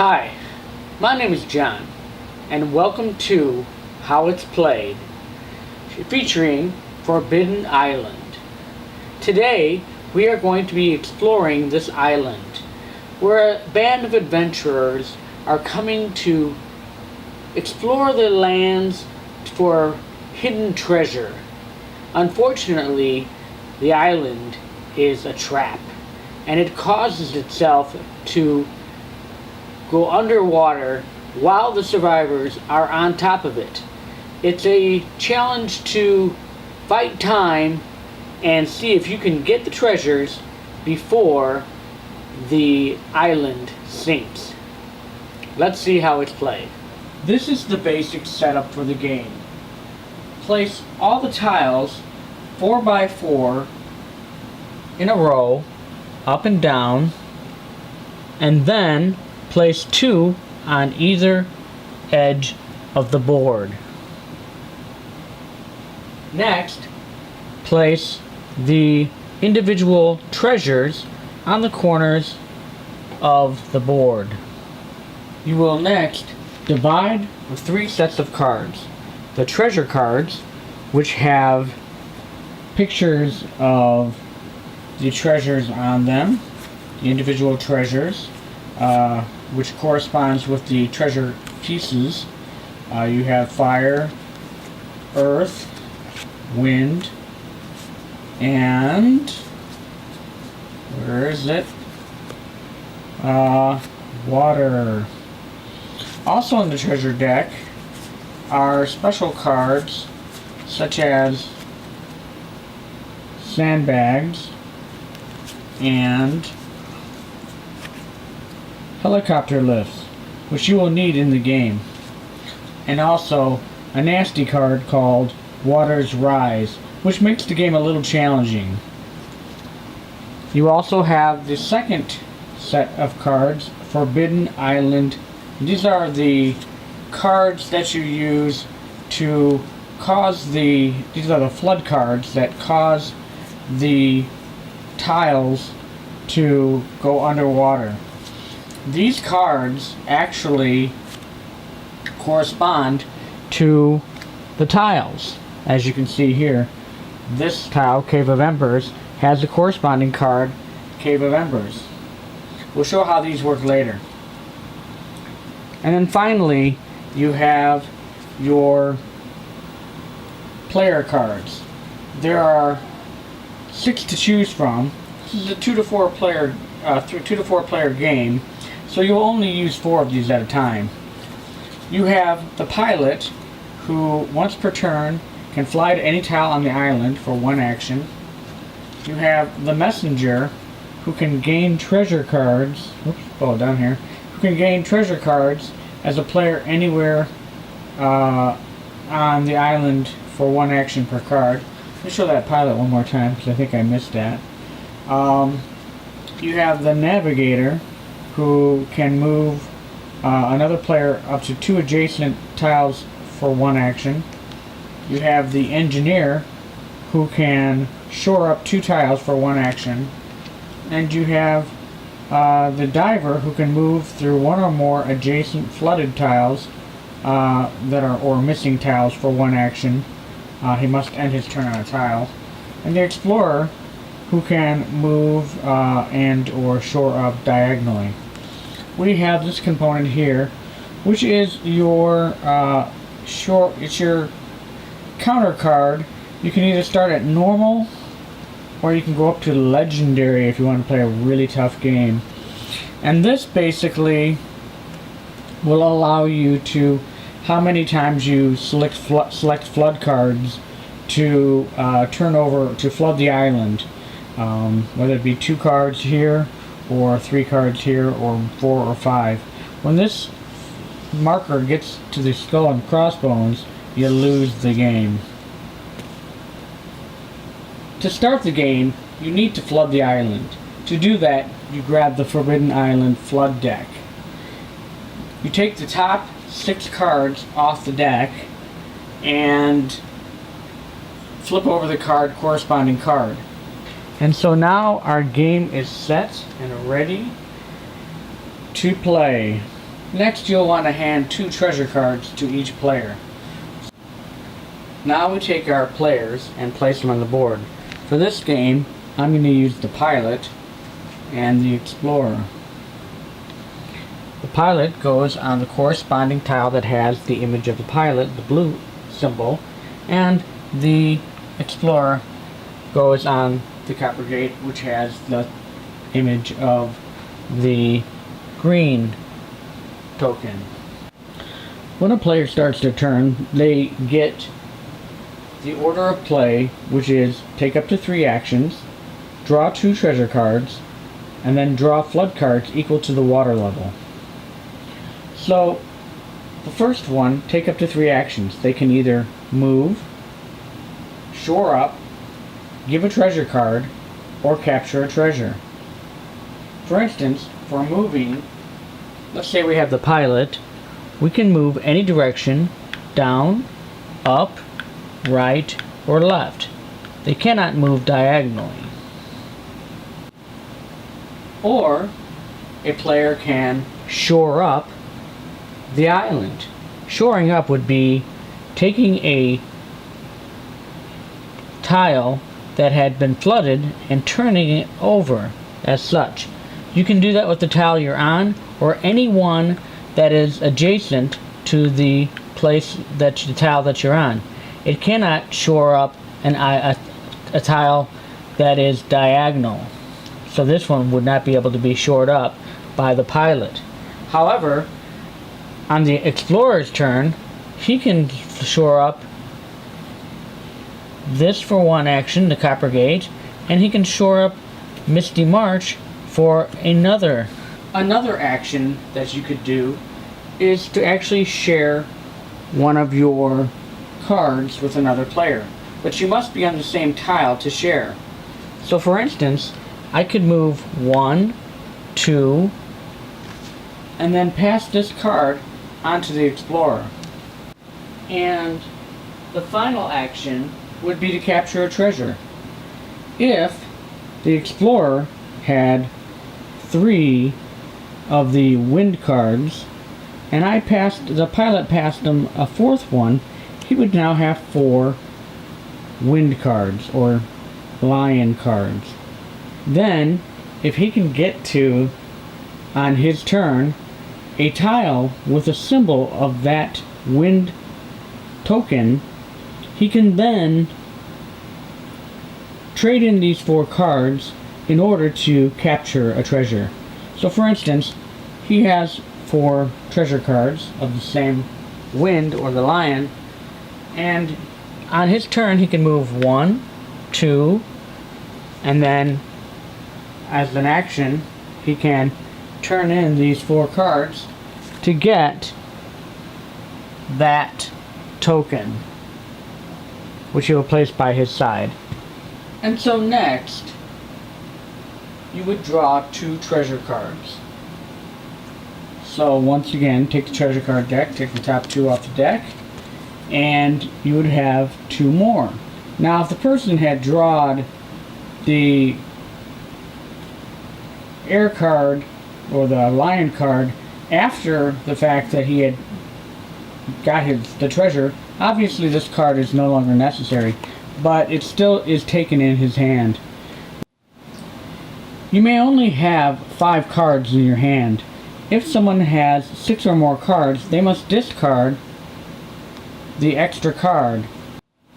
Hi, my name is John, and welcome to How It's Played, featuring Forbidden Island. Today, we are going to be exploring this island, where a band of adventurers are coming to explore the lands for hidden treasure. Unfortunately, the island is a trap, and it causes itself to go underwater while the survivors are on top of it. It's a challenge to fight time and see if you can get the treasures before the island sinks. Let's see how it's played. This is the basic setup for the game. Place all the tiles 4x4 in a row, up and down, and then place 2 on either edge of the board. Next, place the individual treasures on the corners of the board. You will next divide with 3 sets of cards. The treasure cards, which have pictures of the treasures on them, the individual treasures, which corresponds with the treasure pieces. You have fire, earth, wind, and where is it? Water. Also in the treasure deck are special cards such as sandbags and helicopter lifts, which you will need in the game, and also a nasty card called Water's Rise, which makes the game a little challenging. You also have the second set of cards, Forbidden Island. These are the cards that you use to cause these are the flood cards that cause the tiles to go underwater. These cards actually correspond to the tiles. As you can see here, this tile, Cave of Embers, has the corresponding card, Cave of Embers. We'll show how these work later. And then finally, you have your player cards. There are 6 to choose from. This is a 2 to 4 player game, so you'll only use 4 of these at a time. You have the pilot, who once per turn can fly to any tile on the island for 1 action. You have the messenger, who can gain treasure cards. Down here. Who can gain treasure cards as a player anywhere on the island for 1 action per card. Let me show that pilot one more time because I think I missed that. You have the navigator, who can move another player up to 2 adjacent tiles for 1 action. You have the engineer, who can shore up 2 tiles for 1 action. And you have the diver, who can move through 1 or more adjacent flooded tiles or missing tiles for 1 action. He must end his turn on a tile. And the explorer, who can move and or shore up diagonally. We have this component here, which is your it's your counter card. You can either start at normal, or you can go up to legendary if you want to play a really tough game. And this basically will allow you to how many times you select flood cards to turn over to flood the island. Whether it be 2 cards here, or 3 cards here, or 4 or 5. When this marker gets to the skull and crossbones, you lose the game. To start the game, you need to flood the island. To do that, you grab the Forbidden Island flood deck. You take the top 6 cards off the deck and flip over the corresponding card. And so now our game is set and ready to play. Next, you'll want to hand 2 treasure cards to each player. Now we take our players and place them on the board. For this game, I'm going to use the pilot and the explorer. The pilot goes on the corresponding tile that has the image of the pilot, the blue symbol, and the explorer goes on the copper gate, which has the image of the green token. When a player starts their turn, they get the order of play, which is take up to 3 actions, draw 2 treasure cards, and then draw flood cards equal to the water level. So, the first one, take up to 3 actions. They can either move, shore up, give a treasure card, or capture a treasure. For instance, for moving, let's say we have the pilot, we can move any direction, down, up, right, or left. They cannot move diagonally. Or, a player can shore up the island. Shoring up would be taking a tile that had been flooded and turning it over as such. You can do that with the tile you're on or any one that is adjacent to the place that the tile that you're on. It cannot shore up a tile that is diagonal. So this one would not be able to be shored up by the pilot. However, on the explorer's turn, he can shore up this for 1 action, the copper gate, and he can shore up Misty March for another. Another action that you could do is to actually share one of your cards with another player. But you must be on the same tile to share. So for instance, I could move 1, 2, and then pass this card onto the explorer. And the final action would be to capture a treasure. If the explorer had 3 of the wind cards, and the pilot passed him a 4th one, he would now have 4 wind cards, or lion cards. Then, if he can get to, on his turn, a tile with a symbol of that wind token, he can then trade in these 4 cards in order to capture a treasure. So for instance, he has 4 treasure cards of the same wind or the lion, and on his turn he can move 1, 2, and then as an action he can turn in these 4 cards to get that token, which he will place by his side. And so next, you would draw 2 treasure cards. So once again, take the treasure card deck, take the top 2 off the deck, and you would have 2 more. Now if the person had drawn the air card or the lion card after the fact that he had got the treasure, obviously this card is no longer necessary, but it still is taken in his hand. You may only have 5 cards in your hand. If someone has 6 or more cards, they must discard the extra card.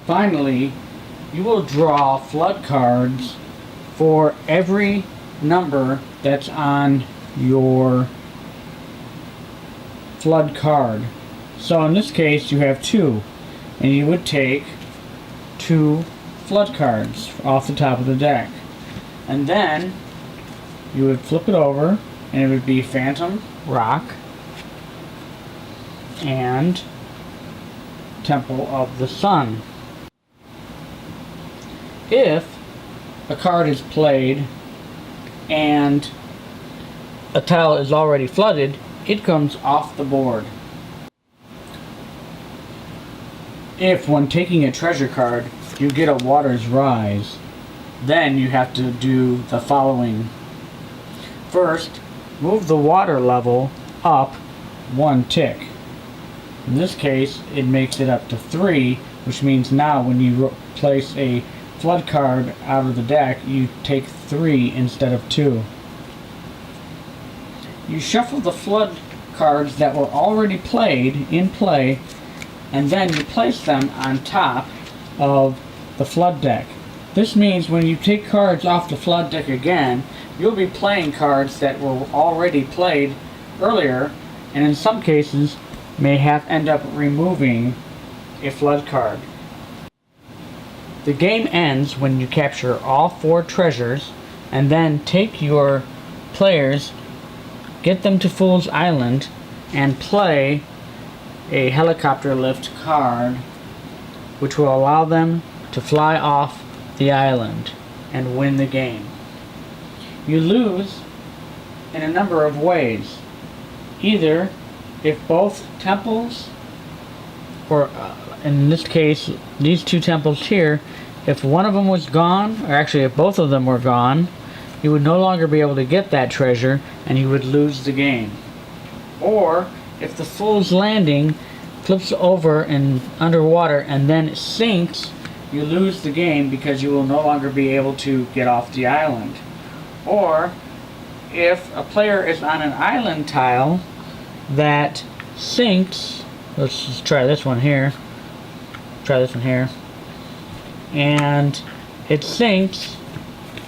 Finally, you will draw flood cards for every number that's on your flood card. So in this case you have 2, and you would take 2 flood cards off the top of the deck, and then you would flip it over and it would be Phantom, Rock, and Temple of the Sun. If a card is played and a tile is already flooded, it comes off the board. If when taking a treasure card you get a Water's Rise, then you have to do the following. First, move the water level up 1 tick. In this case, it makes it up to 3, which means now when you place a flood card out of the deck, you take 3 instead of 2. You shuffle the flood cards that were already in play, and then you place them on top of the flood deck. This means when you take cards off the flood deck again, you'll be playing cards that were already played earlier, and in some cases may end up removing a flood card. The game ends when you capture all 4 treasures, and then take your players, get them to Fool's Island, and play a helicopter lift card, which will allow them to fly off the island and win the game. You lose in a number of ways. Either if both temples, or in this case, these 2 temples here, if one of them was gone, or actually if both of them were gone, you would no longer be able to get that treasure and you would lose the game. Or if the Fool's Landing flips over and underwater and then it sinks, you lose the game because you will no longer be able to get off the island. Or if a player is on an island tile that sinks, let's just try this one here, and it sinks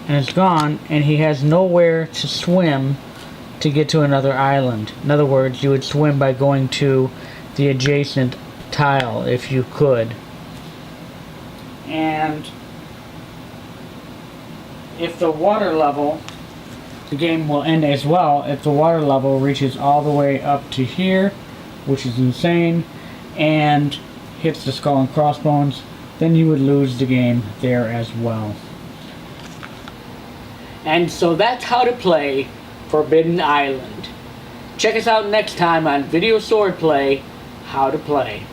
and it's gone, and he has nowhere to swim to get to another island. In other words, you would swim by going to the adjacent tile if you could. And if the water level, the game will end as well if the water level reaches all the way up to here, which is insane, and hits the skull and crossbones, then you would lose the game there as well. And so that's how to play Forbidden Island. Check us out next time on Video Swordplay, How to Play.